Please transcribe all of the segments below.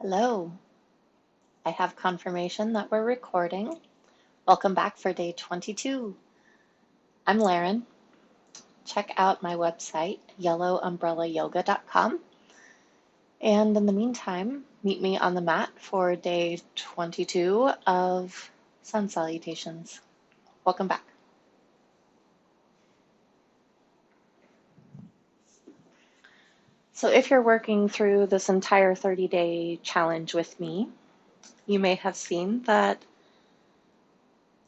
Hello, I have confirmation that we're recording. Welcome back for day 22. I'm Laren. Check out my website, yellowumbrellayoga.com. And in the meantime, meet me on the mat for day 22 of Sun Salutations. Welcome back. So if you're working through this entire 30-day challenge with me, you may have seen that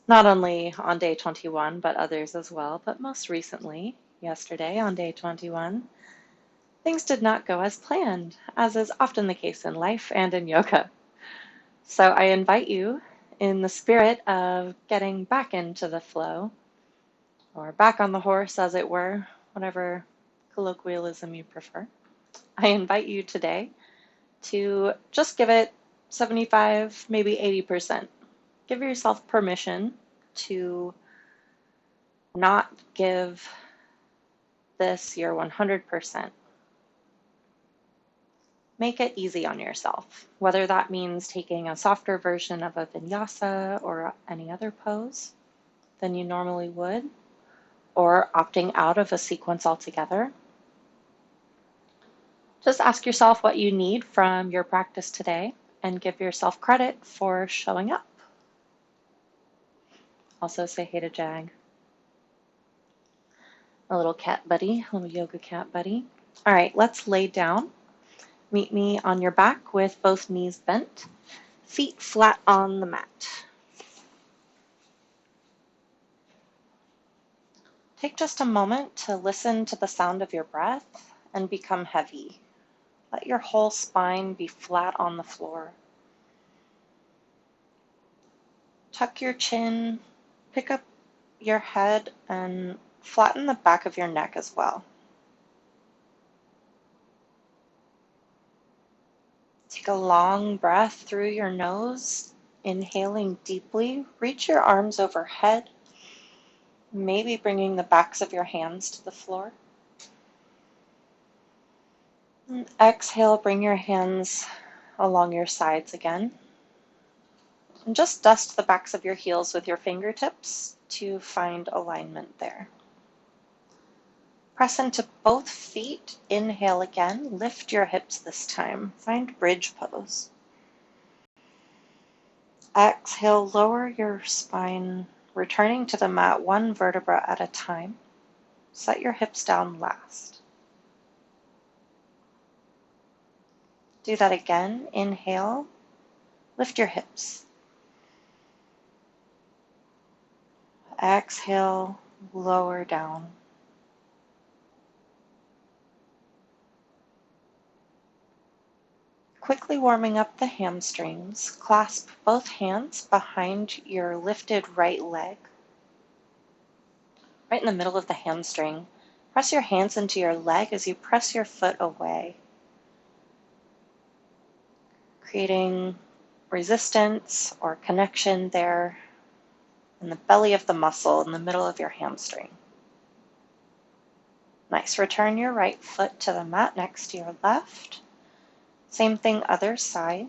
not only on day 21, but others as well, but most recently, yesterday on day 21, things did not go as planned, as is often the case in life and in yoga. So I invite you, in the spirit of getting back into the flow, or back on the horse, as it were, whatever colloquialism you prefer, I invite you today to just give it 75, maybe 80%. Give yourself permission to not give this your 100%. Make it easy on yourself, whether that means taking a softer version of a vinyasa or any other pose than you normally would, or opting out of a sequence altogether. Just ask yourself what you need from your practice today and give yourself credit for showing up. Also say hey to Jag, a little cat buddy, a little yoga cat buddy. All right, let's lay down. Meet me on your back with both knees bent, feet flat on the mat. Take just a moment to listen to the sound of your breath and become heavy. Let your whole spine be flat on the floor. Tuck your chin, pick up your head, and flatten the back of your neck as well. Take a long breath through your nose, inhaling deeply. Reach your arms overhead, maybe bringing the backs of your hands to the floor. And exhale, bring your hands along your sides again. And just dust the backs of your heels with your fingertips to find alignment there. Press into both feet. Inhale again. Lift your hips this time. Find bridge pose. Exhale, lower your spine, returning to the mat one vertebra at a time. Set your hips down last. Do that again. Inhale. Lift your hips. Exhale, lower down. Quickly warming up the hamstrings, clasp both hands behind your lifted right leg. Right in the middle of the hamstring, press your hands into your leg as you press your foot away, creating resistance or connection there in the belly of the muscle in the middle of your hamstring. Nice. Return your right foot to the mat next to your left. Same thing, other side.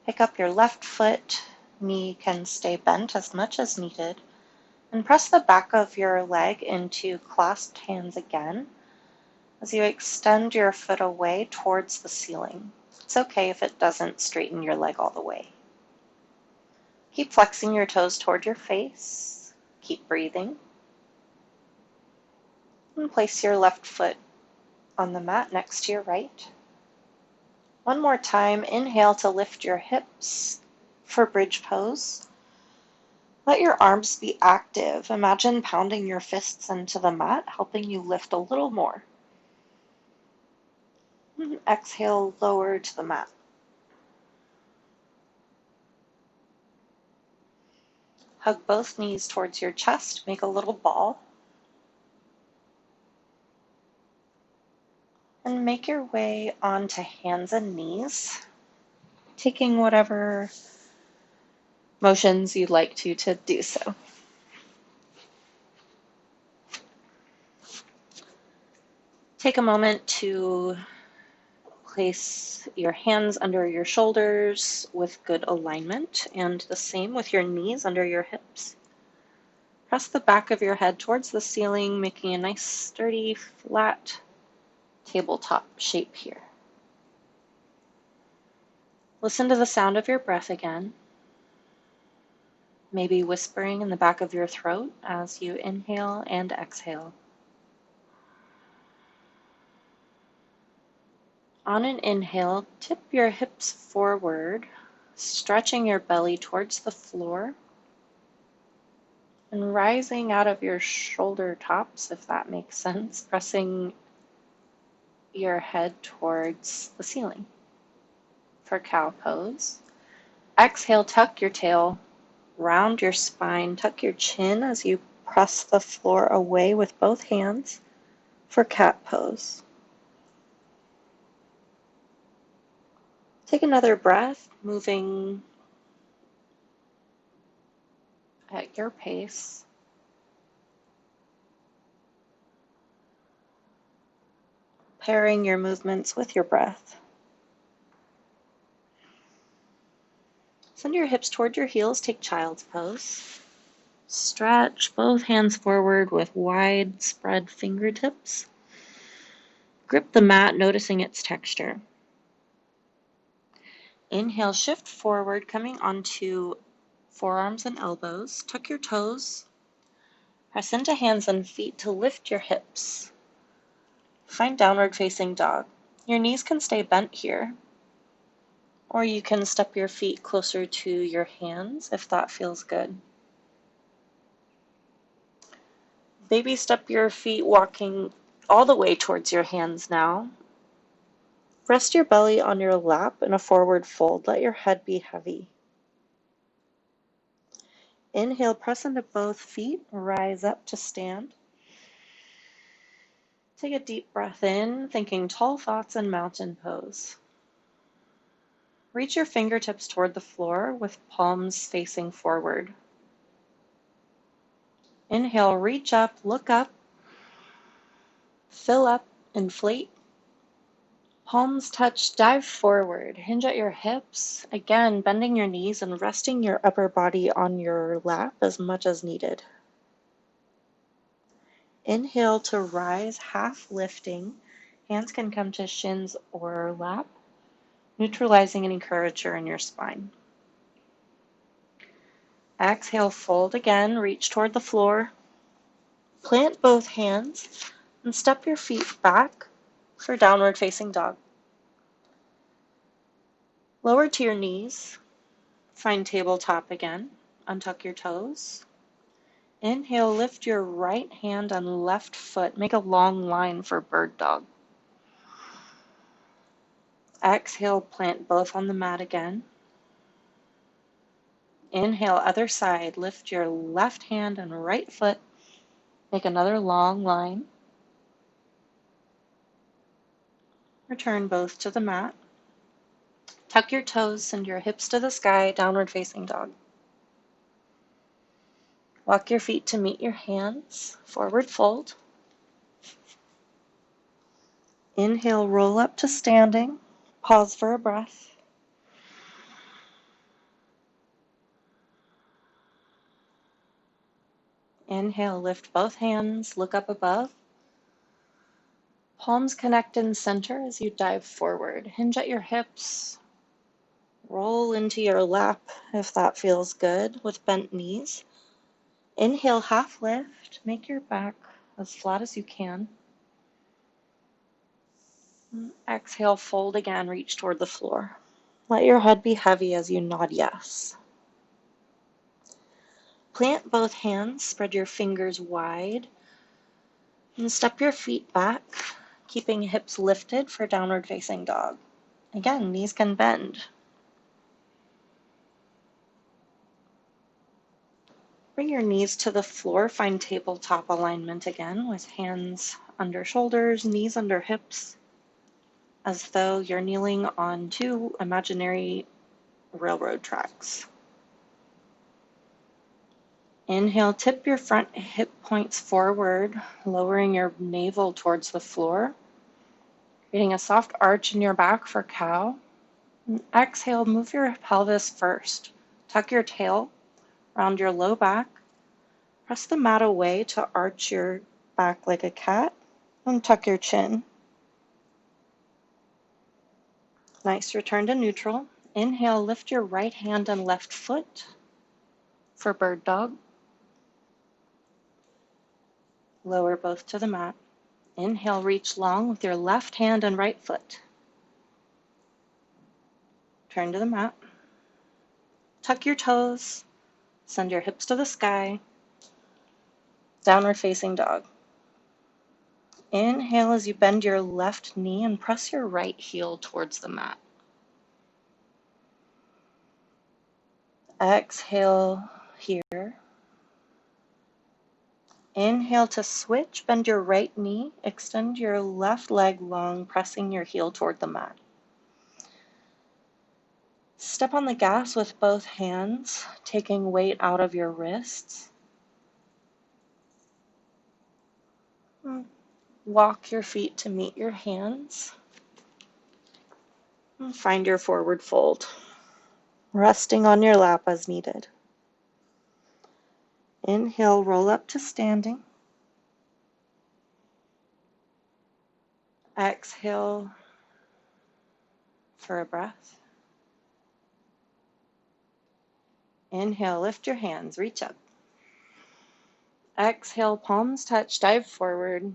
Pick up your left foot, knee can stay bent as much as needed, and press the back of your leg into clasped hands again as you extend your foot away towards the ceiling. It's okay if it doesn't straighten your leg all the way. Keep flexing your toes toward your face. Keep breathing. And place your left foot on the mat next to your right. One more time, inhale to lift your hips for bridge pose. Let your arms be active. Imagine pounding your fists into the mat, helping you lift a little more. And exhale, lower to the mat. Hug both knees towards your chest, make a little ball. And make your way onto hands and knees, taking whatever motions you'd like to do so. Take a moment to place your hands under your shoulders with good alignment, and the same with your knees under your hips. Press the back of your head towards the ceiling, making a nice, sturdy, flat tabletop shape here. Listen to the sound of your breath again, maybe whispering in the back of your throat as you inhale and exhale. On an inhale, tip your hips forward, stretching your belly towards the floor and rising out of your shoulder tops, if that makes sense, pressing your head towards the ceiling for cow pose. Exhale, tuck your tail, round your spine, tuck your chin as you press the floor away with both hands for cat pose. Take another breath, moving at your pace. Pairing your movements with your breath. Send your hips toward your heels, take child's pose. Stretch both hands forward with wide spread fingertips. Grip the mat, noticing its texture. Inhale, shift forward, coming onto forearms and elbows. Tuck your toes. Press into hands and feet to lift your hips. Find downward facing dog. Your knees can stay bent here, or you can step your feet closer to your hands if that feels good. Baby step your feet, walking all the way towards your hands now. Rest your belly on your lap in a forward fold. Let your head be heavy. Inhale, press into both feet, rise up to stand. Take a deep breath in, thinking tall thoughts and mountain pose. Reach your fingertips toward the floor with palms facing forward. Inhale, reach up, look up, fill up, inflate. Palms touch, dive forward, hinge at your hips, again bending your knees and resting your upper body on your lap as much as needed. Inhale to rise, half lifting. Hands can come to shins or lap, neutralizing any curvature in your spine. Exhale, fold again, reach toward the floor. Plant both hands and step your feet back for downward facing dog. Lower to your knees. Find tabletop again. Untuck your toes. Inhale, lift your right hand and left foot. Make a long line for bird dog. Exhale, plant both on the mat again. Inhale, other side. Lift your left hand and right foot. Make another long line. Return both to the mat. Tuck your toes, send your hips to the sky, downward facing dog. Walk your feet to meet your hands, forward fold. Inhale, roll up to standing. Pause for a breath. Inhale, lift both hands, look up above. Palms connect in center as you dive forward. Hinge at your hips. Roll into your lap if that feels good with bent knees. Inhale, half lift. Make your back as flat as you can. Exhale, fold again, reach toward the floor. Let your head be heavy as you nod yes. Plant both hands, spread your fingers wide, and step your feet back, keeping hips lifted for downward facing dog. Again, knees can bend. Bring your knees to the floor, find tabletop alignment again with hands under shoulders, knees under hips, as though you're kneeling on two imaginary railroad tracks. Inhale, tip your front hip points forward, lowering your navel towards the floor. Getting a soft arch in your back for cow. And exhale, move your pelvis first. Tuck your tail around your low back. Press the mat away to arch your back like a cat. And tuck your chin. Nice. Return to neutral. Inhale, lift your right hand and left foot for bird dog. Lower both to the mat. Inhale, reach long with your left hand and right foot. Turn to the mat. Tuck your toes. Send your hips to the sky. Downward facing dog. Inhale as you bend your left knee and press your right heel towards the mat. Exhale here. Inhale to switch. Bend your right knee. Extend your left leg long, pressing your heel toward the mat. Step on the gas with both hands, taking weight out of your wrists. Walk your feet to meet your hands. And find your forward fold, resting on your lap as needed. Inhale, roll up to standing. Exhale for a breath. Inhale, lift your hands, reach up. Exhale, palms touch, dive forward.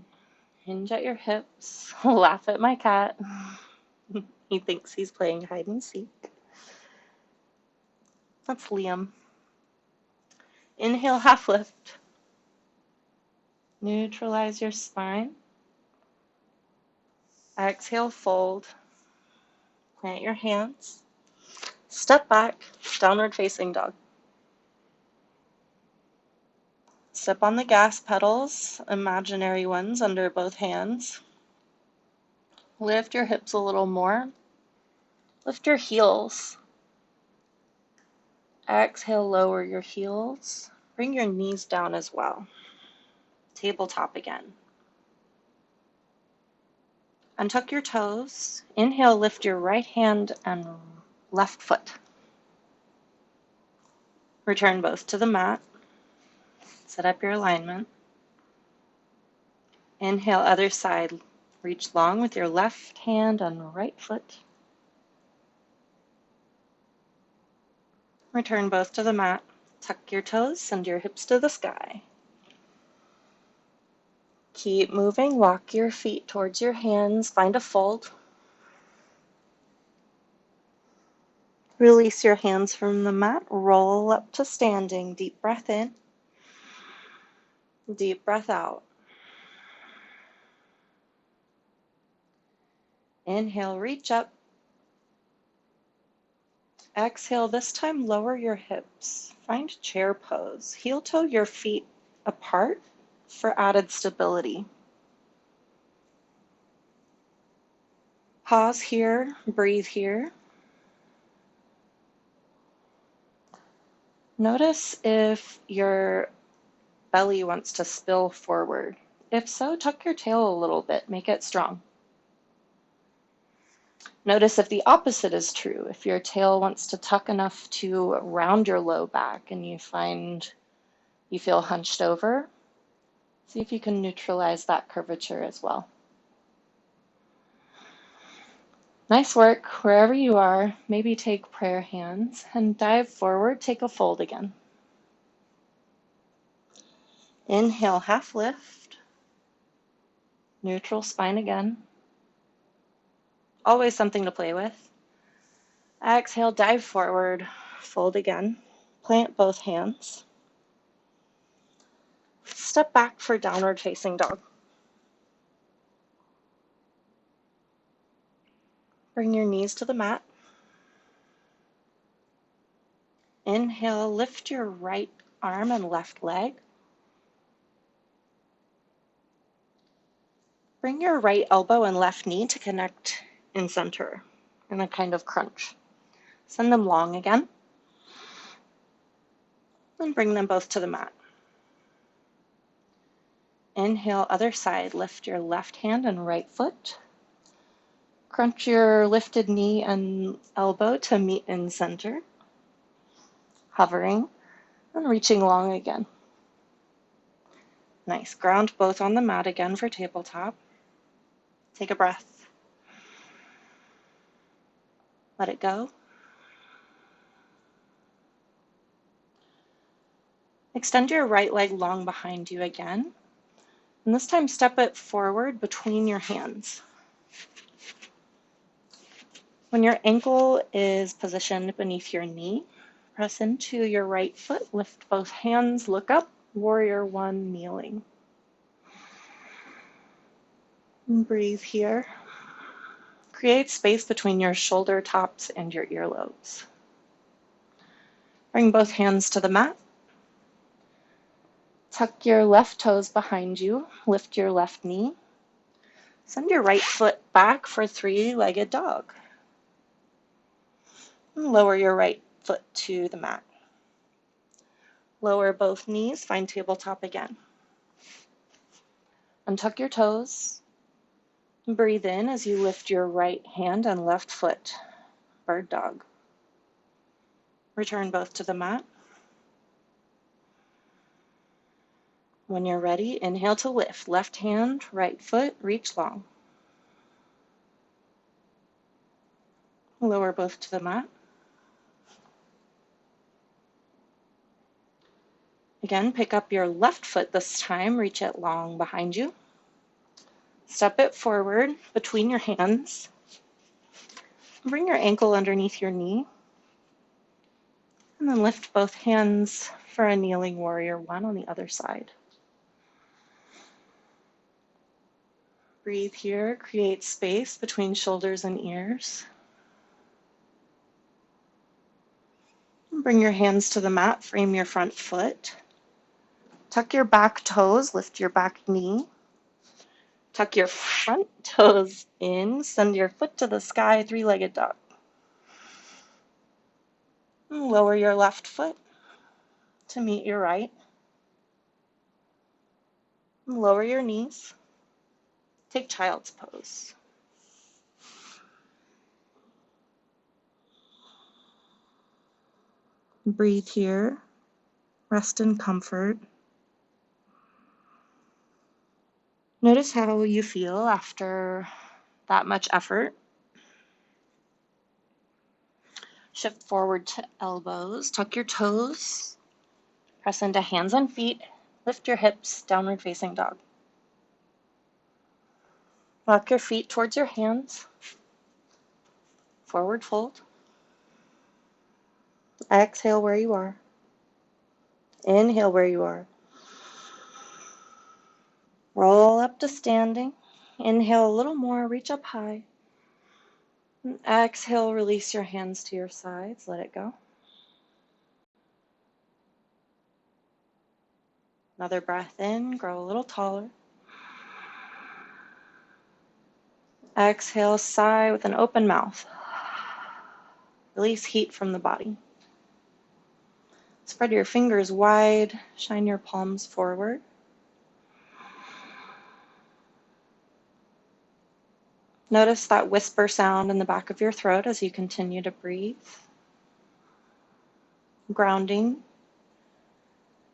Hinge at your hips. Laugh at my cat. He thinks he's playing hide and seek. That's Liam. Inhale, half lift. Neutralize your spine. Exhale, fold. Plant your hands. Step back, downward facing dog. Step on the gas pedals, imaginary ones under both hands. Lift your hips a little more. Lift your heels. Exhale, lower your heels. Bring your knees down as well. Tabletop again. Untuck your toes. Inhale, lift your right hand and left foot. Return both to the mat. Set up your alignment. Inhale, other side. Reach long with your left hand and right foot. Return both to the mat. Tuck your toes, send your hips to the sky. Keep moving, walk your feet towards your hands, find a fold. Release your hands from the mat, roll up to standing. Deep breath in, deep breath out. Inhale, reach up. Exhale, this time lower your hips. Find chair pose. Heel toe your feet apart for added stability. Pause here, breathe here. Notice if your belly wants to spill forward. If so, tuck your tail a little bit, make it strong. Notice if the opposite is true, if your tail wants to tuck enough to round your low back and you find you feel hunched over, see if you can neutralize that curvature as well. Nice work. Wherever you are, maybe take prayer hands and dive forward, take a fold again. Inhale, half lift. Neutral spine again. Always something to play with. Exhale, dive forward, fold again. Plant both hands. Step back for downward facing dog. Bring your knees to the mat. Inhale, lift your right arm and left leg. Bring your right elbow and left knee to connect in center in a kind of crunch. Send them long again. And bring them both to the mat. Inhale, other side. Lift your left hand and right foot. Crunch your lifted knee and elbow to meet in center, hovering and reaching long again. Nice. Ground both on the mat again for tabletop. Take a breath. Let it go. Extend your right leg long behind you again. And this time step it forward between your hands. When your ankle is positioned beneath your knee, press into your right foot, lift both hands, look up, warrior one, kneeling. And breathe here. Create space between your shoulder tops and your earlobes. Bring both hands to the mat. Tuck your left toes behind you, lift your left knee. Send your right foot back for three-legged dog. And lower your right foot to the mat. Lower both knees, find tabletop again. Untuck your toes. Breathe in as you lift your right hand and left foot, bird dog. Return both to the mat. When you're ready, inhale to lift. Left hand, right foot, reach long. Lower both to the mat. Again, pick up your left foot this time, reach it long behind you. Step it forward between your hands. Bring your ankle underneath your knee. And then lift both hands for a kneeling warrior one on the other side. Breathe here, create space between shoulders and ears. Bring your hands to the mat, frame your front foot. Tuck your back toes, lift your back knee. Tuck your front toes in, send your foot to the sky, three-legged dog. Lower your left foot to meet your right. Lower your knees. Take child's pose. Breathe here. Rest in comfort. Notice how you feel after that much effort. Shift forward to elbows. Tuck your toes. Press into hands and feet. Lift your hips, downward facing dog. Walk your feet towards your hands. Forward fold. Exhale where you are. Inhale where you are. Roll up to standing. Inhale a little more, reach up high. And exhale, release your hands to your sides, let it go. Another breath in, grow a little taller. Exhale, sigh with an open mouth. Release heat from the body. Spread your fingers wide, shine your palms forward. Notice that whisper sound in the back of your throat as you continue to breathe. Grounding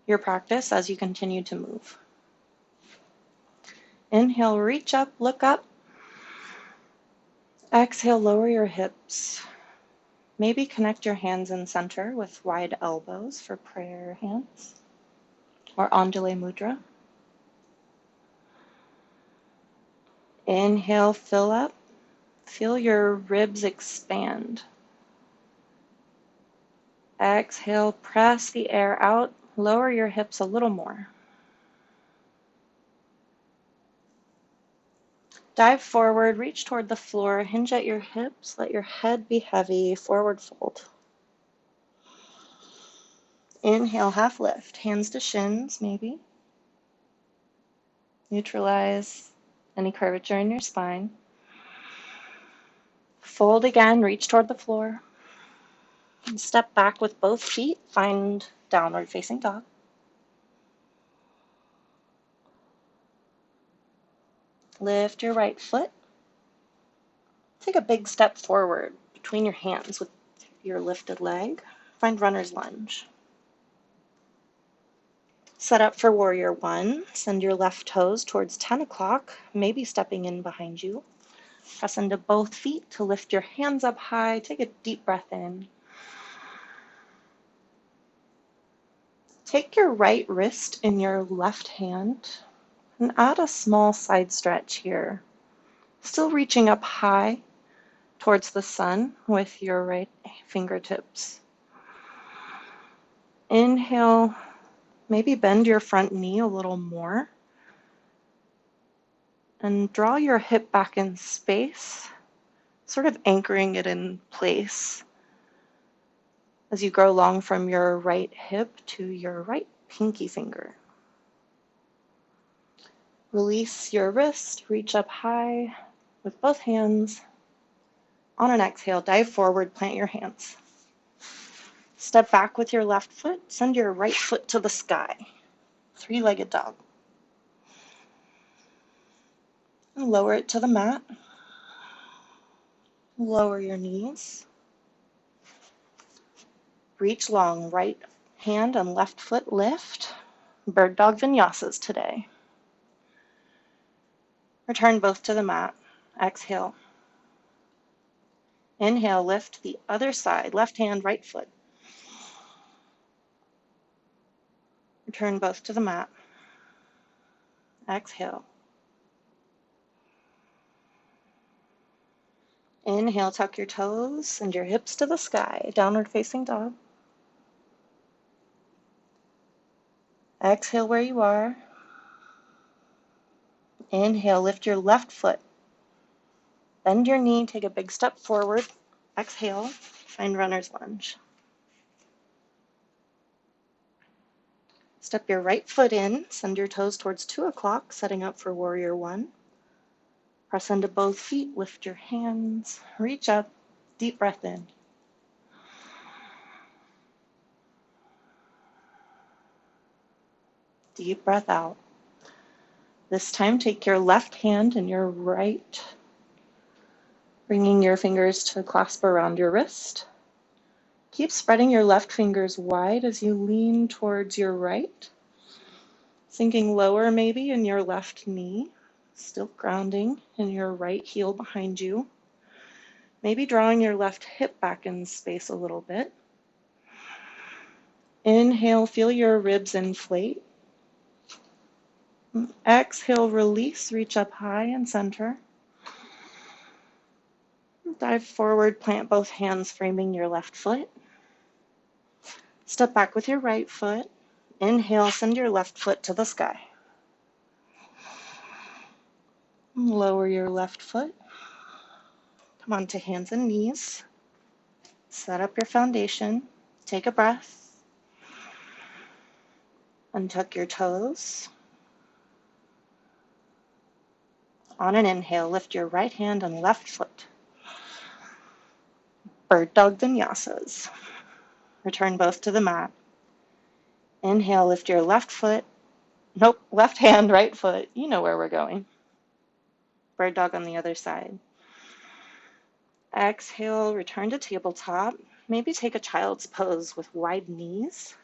your practice as you continue to move. Inhale, reach up, look up. Exhale, lower your hips. Maybe connect your hands in center with wide elbows for prayer hands or Anjali Mudra. Inhale, fill up. Feel your ribs expand. Exhale, press the air out. Lower your hips a little more. Dive forward, reach toward the floor, hinge at your hips, let your head be heavy, forward fold. Inhale, half lift, hands to shins maybe. Neutralize any curvature in your spine. Fold again, reach toward the floor. And step back with both feet, find downward facing dog. Lift your right foot Take a big step forward between your hands with your lifted leg. Find runner's lunge. Set up for warrior one. Send your left toes towards 10 o'clock, maybe stepping in behind you. Press into both feet to lift your hands up high. Take a deep breath in. Take your right wrist in your left hand and add a small side stretch here. Still reaching up high towards the sun with your right fingertips. Inhale, maybe bend your front knee a little more and draw your hip back in space, sort of anchoring it in place as you grow long from your right hip to your right pinky finger. Release your wrist, reach up high with both hands. On an exhale, dive forward, plant your hands. Step back with your left foot, send your right foot to the sky. Three-legged dog. And lower it to the mat. Lower your knees. Reach long, right hand and left foot lift. Bird dog vinyasas today. Return both to the mat. Exhale. Inhale, lift the other side, left hand, right foot. Return both to the mat. Exhale. Inhale, tuck your toes and your hips to the sky, downward facing dog. Exhale where you are. Inhale, lift your left foot. Bend your knee, take a big step forward. Exhale, find runner's lunge. Step your right foot in, send your toes towards 2 o'clock, setting up for warrior one. Press into both feet, lift your hands, reach up, deep breath in. Deep breath out. This time, take your left hand and your right, bringing your fingers to clasp around your wrist. Keep spreading your left fingers wide as you lean towards your right, sinking lower maybe in your left knee, still grounding in your right heel behind you. Maybe drawing your left hip back in space a little bit. Inhale, feel your ribs inflate. Exhale, release, reach up high and center. Dive forward, plant both hands, framing your left foot. Step back with your right foot. Inhale, send your left foot to the sky. Lower your left foot. Come onto hands and knees. Set up your foundation. Take a breath. Untuck your toes. On an inhale, lift your right hand and left foot. Bird dog vinyasas. Return both to the mat. Inhale, lift your left foot. Nope, left hand, right foot. You know where we're going. Bird dog on the other side. Exhale, return to tabletop. Maybe take a child's pose with wide knees.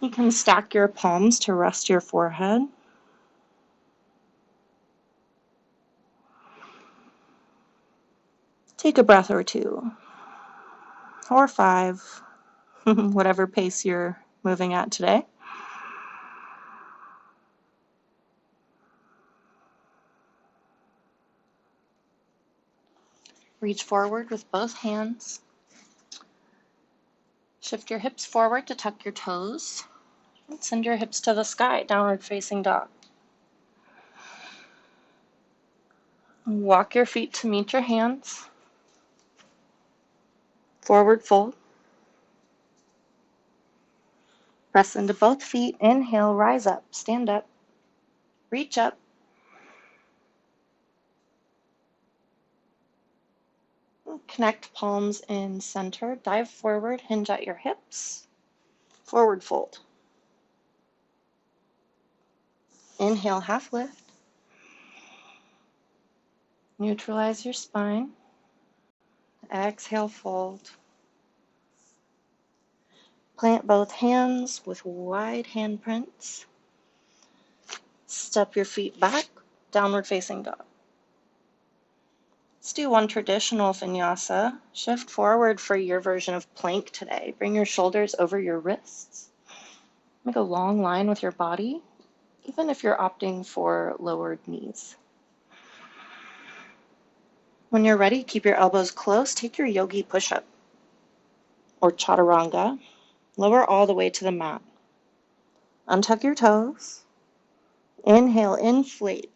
You can stack your palms to rest your forehead. Take a breath or two, or 5, whatever pace you're moving at today. Reach forward with both hands. Shift your hips forward to tuck your toes. And send your hips to the sky, downward facing dog. Walk your feet to meet your hands. Forward fold. Press into both feet. Inhale, rise up, stand up, reach up. Connect palms in center. Dive forward, hinge at your hips. Forward fold. Inhale, half lift. Neutralize your spine. Exhale, fold. Plant both hands with wide handprints. Step your feet back, downward facing dog. Let's do one traditional vinyasa. Shift forward for your version of plank today. Bring your shoulders over your wrists. Make a long line with your body, even if you're opting for lowered knees. When you're ready, keep your elbows close. Take your yogi push-up or chaturanga. Lower all the way to the mat. Untuck your toes. Inhale, inflate.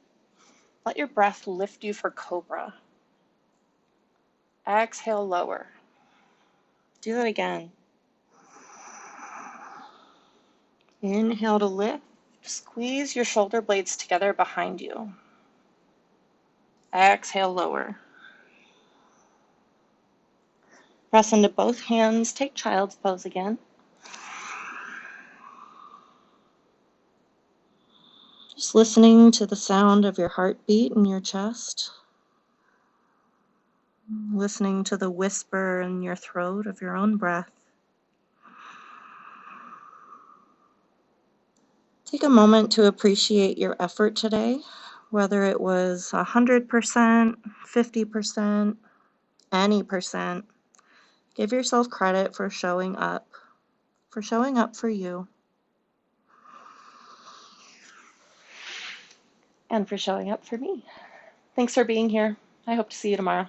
Let your breath lift you for cobra. Exhale, lower. Do that again. Inhale to lift. Squeeze your shoulder blades together behind you. Exhale, lower. Press into both hands. Take child's pose again. Just listening to the sound of your heartbeat in your chest. Listening to the whisper in your throat of your own breath. Take a moment to appreciate your effort today, whether it was 100%, 50%, any percent. Give yourself credit for showing up for you, and for showing up for me. Thanks for being here. I hope to see you tomorrow.